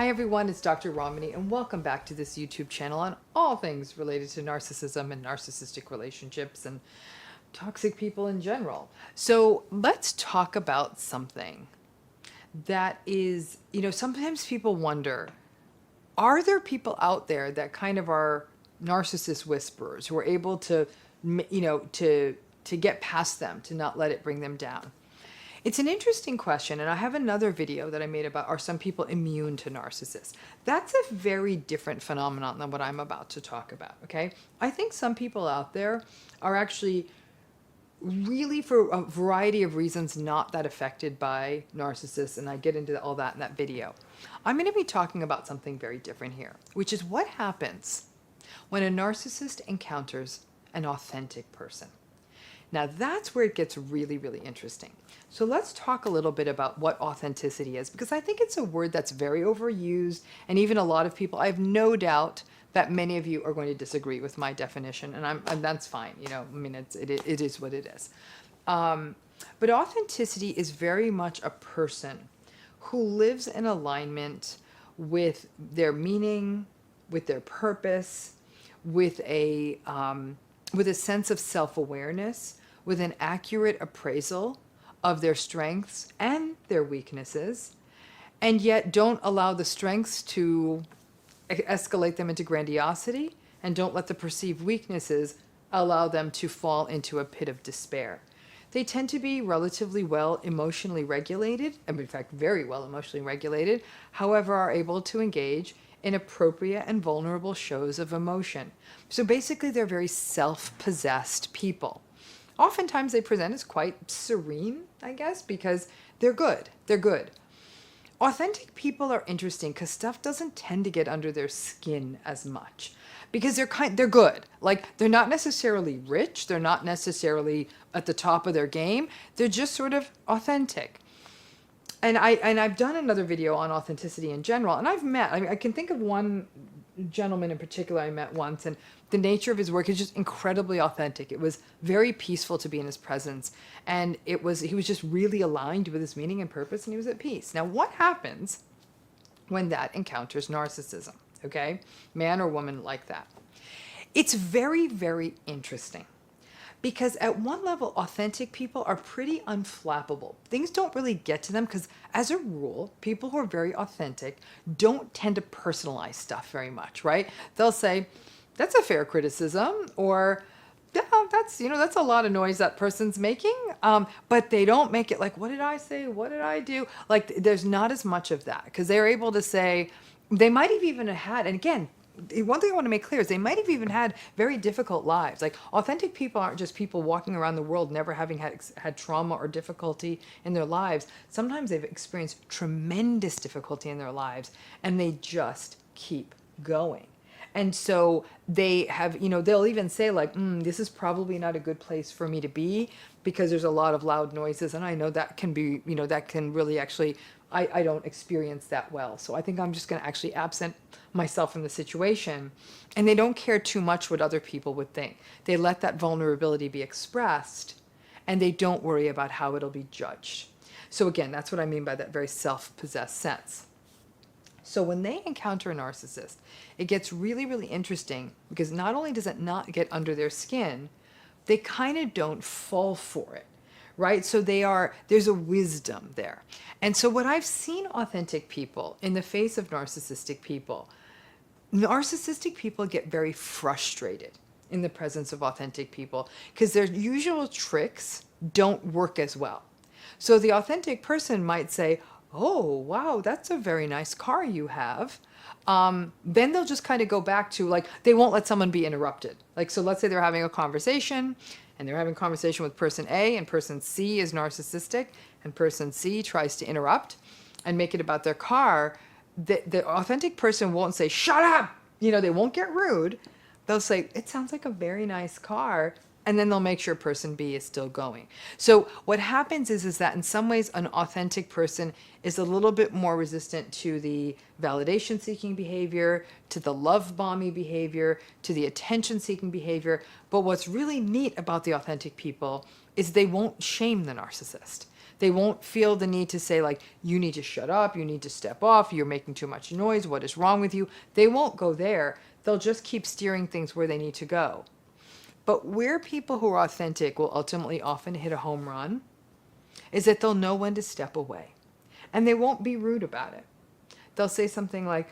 Hi everyone, it's Dr. Ramani and welcome back to this YouTube channel on all things related to narcissism and narcissistic relationships and toxic people in general. So let's talk about something that is, sometimes people wonder, are there people out there that kind of are narcissist whisperers who are able to, to get past them, to not let it bring them down? It's an interesting question, and I have another video that I made about, are some people immune to narcissists? That's a very different phenomenon than what I'm about to talk about, okay? I think some people out there are actually really, for a variety of reasons, not that affected by narcissists, and I get into all that in that video. I'm going to be talking about something very different here, which is what happens when a narcissist encounters an authentic person. Now that's where it gets really, really interesting. So let's talk a little bit about what authenticity is, because I think it's a word that's very overused, and even a lot of people, I have no doubt that many of you are going to disagree with my definition, and that's fine. It is what it is. But authenticity is very much a person who lives in alignment with their meaning, with their purpose, with a sense of self-awareness, with an accurate appraisal of their strengths and their weaknesses, and yet don't allow the strengths to escalate them into grandiosity, and don't let the perceived weaknesses allow them to fall into a pit of despair. They tend to be relatively well emotionally regulated, and in fact very well emotionally regulated, however are able to engage in appropriate and vulnerable shows of emotion. So basically they're very self-possessed people. Oftentimes they present as quite serene, I guess, because they're good. They're good. Authentic people are interesting because stuff doesn't tend to get under their skin as much, because they're good. Like, they're not necessarily rich. They're not necessarily at the top of their game. They're just sort of authentic. And I've done another video on authenticity in general, and I can think of one gentleman in particular I met once, and the nature of his work is just incredibly authentic. It was very peaceful to be in his presence, and he was just really aligned with his meaning and purpose, and he was at peace. Now, what happens when that encounters narcissism, okay? Man or woman like that. It's very, very interesting. Because at one level, authentic people are pretty unflappable. Things don't really get to them because, as a rule, people who are very authentic don't tend to personalize stuff very much, right? They'll say, that's a fair criticism, or yeah, that's a lot of noise that person's making. But they don't make it like, what did I say? What did I do? Like, there's not as much of that, because they're able to say, they might have even had, and again, one thing I want to make clear is they might have even had very difficult lives. Like, authentic people aren't just people walking around the world never having had trauma or difficulty in their lives. Sometimes they've experienced tremendous difficulty in their lives, and they just keep going. And so they have, they'll even say like, this is probably not a good place for me to be because there's a lot of loud noises. And I know that can be, that can really actually, I don't experience that well. So I think I'm just going to actually absent myself from the situation. And they don't care too much what other people would think. They let that vulnerability be expressed, and they don't worry about how it'll be judged. So again, that's what I mean by that very self-possessed sense. So when they encounter a narcissist, it gets really, really interesting, because not only does it not get under their skin, they kind of don't fall for it, right? So there's a wisdom there. And so what I've seen authentic people in the face of narcissistic people get very frustrated in the presence of authentic people because their usual tricks don't work as well. So the authentic person might say, oh, wow, that's a very nice car you have. Then they'll just kind of go back to, like, they won't let someone be interrupted. Like, so let's say they're having a conversation, and they're having a conversation with person A, and person C is narcissistic, and person C tries to interrupt and make it about their car. The authentic person won't say, shut up! They won't get rude. They'll say, it sounds like a very nice car. And then they'll make sure person B is still going. So what happens is that in some ways an authentic person is a little bit more resistant to the validation-seeking behavior, to the love-bombing behavior, to the attention-seeking behavior. But what's really neat about the authentic people is they won't shame the narcissist. They won't feel the need to say, like, you need to shut up, you need to step off, you're making too much noise, what is wrong with you? They won't go there. They'll just keep steering things where they need to go. But where people who are authentic will ultimately often hit a home run is that they'll know when to step away. And they won't be rude about it. They'll say something like,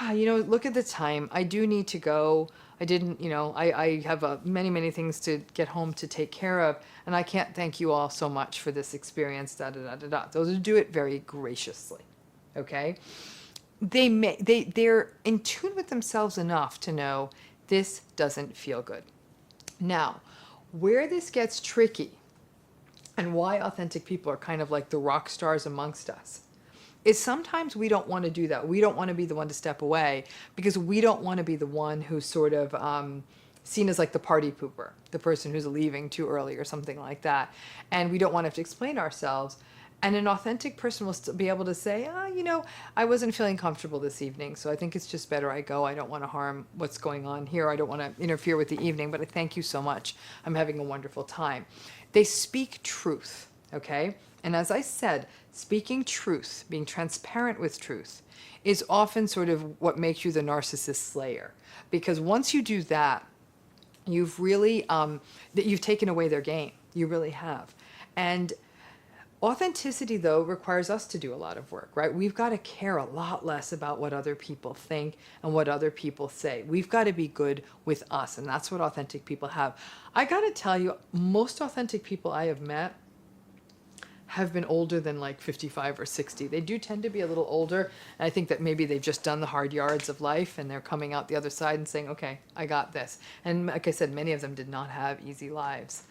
look at the time. I do need to go. I didn't, I have many, many things to get home to take care of. And I can't thank you all so much for this experience, da, da, da, da, da. Those who do it very graciously, okay? They're in tune with themselves enough to know this doesn't feel good. Now, where this gets tricky and why authentic people are kind of like the rock stars amongst us is sometimes we don't want to do that. We don't want to be the one to step away because we don't want to be the one who's sort of seen as like the party pooper, the person who's leaving too early or something like that. And we don't want to have to explain ourselves. And an authentic person will still be able to say, I wasn't feeling comfortable this evening, so I think it's just better I go. I don't want to harm what's going on here. I don't want to interfere with the evening, but I thank you so much. I'm having a wonderful time. They speak truth, okay? And as I said, speaking truth, being transparent with truth, is often sort of what makes you the narcissist slayer. Because once you do that, you've really, you've taken away their game. You really have. And authenticity, though, requires us to do a lot of work, right? We've got to care a lot less about what other people think and what other people say. We've got to be good with us, and that's what authentic people have. I got to tell you, most authentic people I have met have been older than like 55 or 60. They do tend to be a little older, and I think that maybe they've just done the hard yards of life, and they're coming out the other side and saying, okay, I got this. And like I said, many of them did not have easy lives.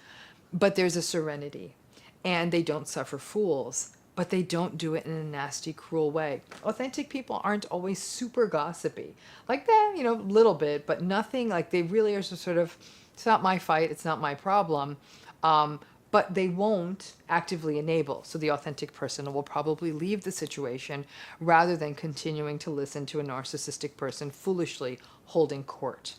But there's a serenity. And they don't suffer fools, but they don't do it in a nasty, cruel way. Authentic people aren't always super gossipy. Like that, a little bit, but nothing, like they really are just sort of, it's not my fight, it's not my problem. But they won't actively enable. So the authentic person will probably leave the situation rather than continuing to listen to a narcissistic person foolishly holding court.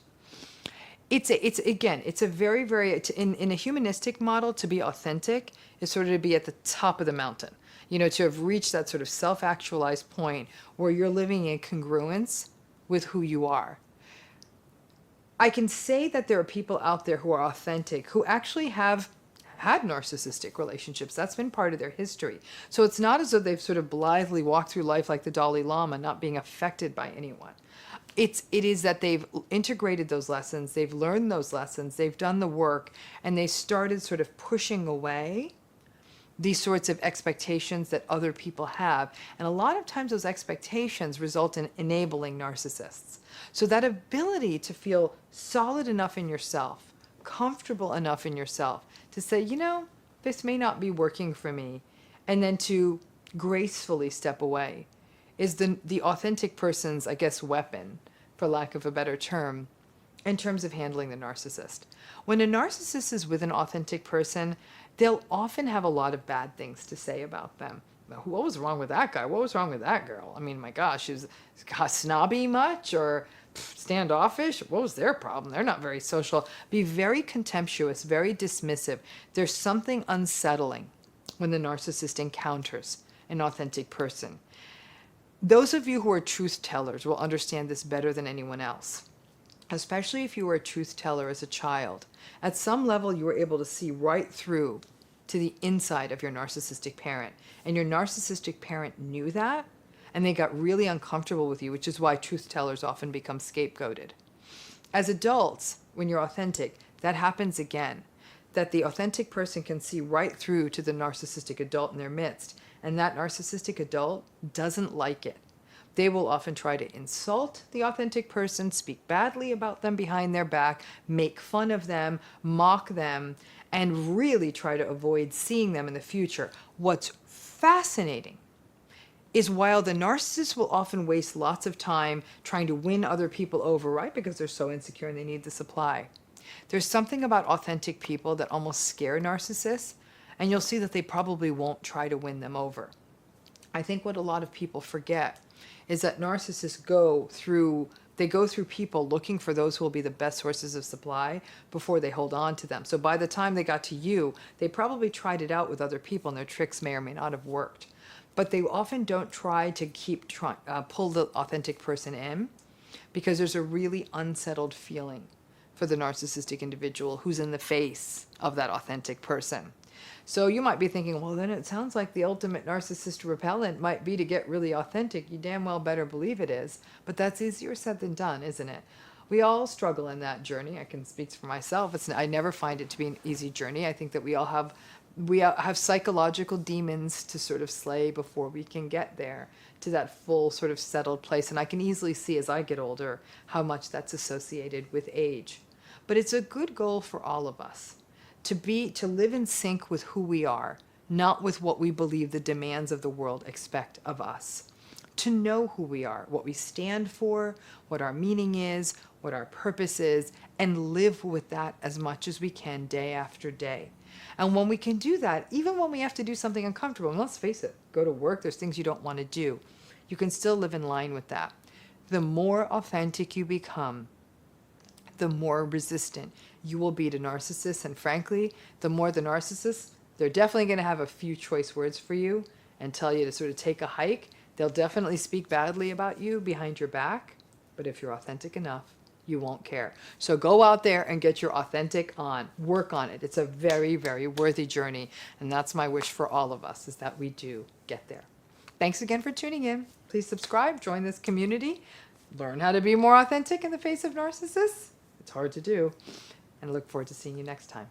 It's a very, very, in a humanistic model, to be authentic is sort of to be at the top of the mountain, to have reached that sort of self-actualized point where you're living in congruence with who you are. I can say that there are people out there who are authentic, who actually have had narcissistic relationships. That's been part of their history. So it's not as though they've sort of blithely walked through life like the Dalai Lama, not being affected by anyone. It is that they've integrated those lessons, they've learned those lessons, they've done the work, and they started sort of pushing away these sorts of expectations that other people have. And a lot of times those expectations result in enabling narcissists. So that ability to feel solid enough in yourself, comfortable enough in yourself, to say, this may not be working for me, and then to gracefully step away, is the authentic person's, I guess, weapon, for lack of a better term, in terms of handling the narcissist. When a narcissist is with an authentic person, they'll often have a lot of bad things to say about them. What was wrong with that guy? What was wrong with that girl? I mean, my gosh, is snobby much or standoffish? What was their problem? They're not very social. Be very contemptuous, very dismissive. There's something unsettling when the narcissist encounters an authentic person. Those of you who are truth tellers will understand this better than anyone else, especially if you were a truth teller as a child. At some level, you were able to see right through to the inside of your narcissistic parent, and your narcissistic parent knew that, and they got really uncomfortable with you, which is why truth tellers often become scapegoated. As adults, when you're authentic, that happens again, that the authentic person can see right through to the narcissistic adult in their midst, and that narcissistic adult doesn't like it. They will often try to insult the authentic person, speak badly about them behind their back, make fun of them, mock them, and really try to avoid seeing them in the future. What's fascinating is while the narcissist will often waste lots of time trying to win other people over, right? Because they're so insecure and they need the supply. There's something about authentic people that almost scare narcissists, and you'll see that they probably won't try to win them over. I think what a lot of people forget is that narcissists go through They go through people looking for those who will be the best sources of supply before they hold on to them. So by the time they got to you, they probably tried it out with other people, and their tricks may or may not have worked. But they often don't try to pull the authentic person in, because there's a really unsettled feeling for the narcissistic individual who's in the face of that authentic person. So you might be thinking, well, then it sounds like the ultimate narcissist repellent might be to get really authentic. You damn well better believe it is. But that's easier said than done, isn't it? We all struggle in that journey. I can speak for myself. I never find it to be an easy journey. I think that we have psychological demons to sort of slay before we can get there to that full sort of settled place. And I can easily see as I get older how much that's associated with age. But it's a good goal for all of us to live in sync with who we are, not with what we believe the demands of the world expect of us. To know who we are, what we stand for, what our meaning is, what our purpose is, and live with that as much as we can day after day. And when we can do that, even when we have to do something uncomfortable, and let's face it, go to work, there's things you don't want to do, you can still live in line with that. The more authentic you become, the more resistant you will be to narcissists. And frankly, the more the narcissists, they're definitely going to have a few choice words for you and tell you to sort of take a hike. They'll definitely speak badly about you behind your back. But if you're authentic enough, you won't care. So go out there and get your authentic on. Work on it. It's a very, very worthy journey. And that's my wish for all of us, is that we do get there. Thanks again for tuning in. Please subscribe, join this community, learn how to be more authentic in the face of narcissists. It's hard to do. And I look forward to seeing you next time.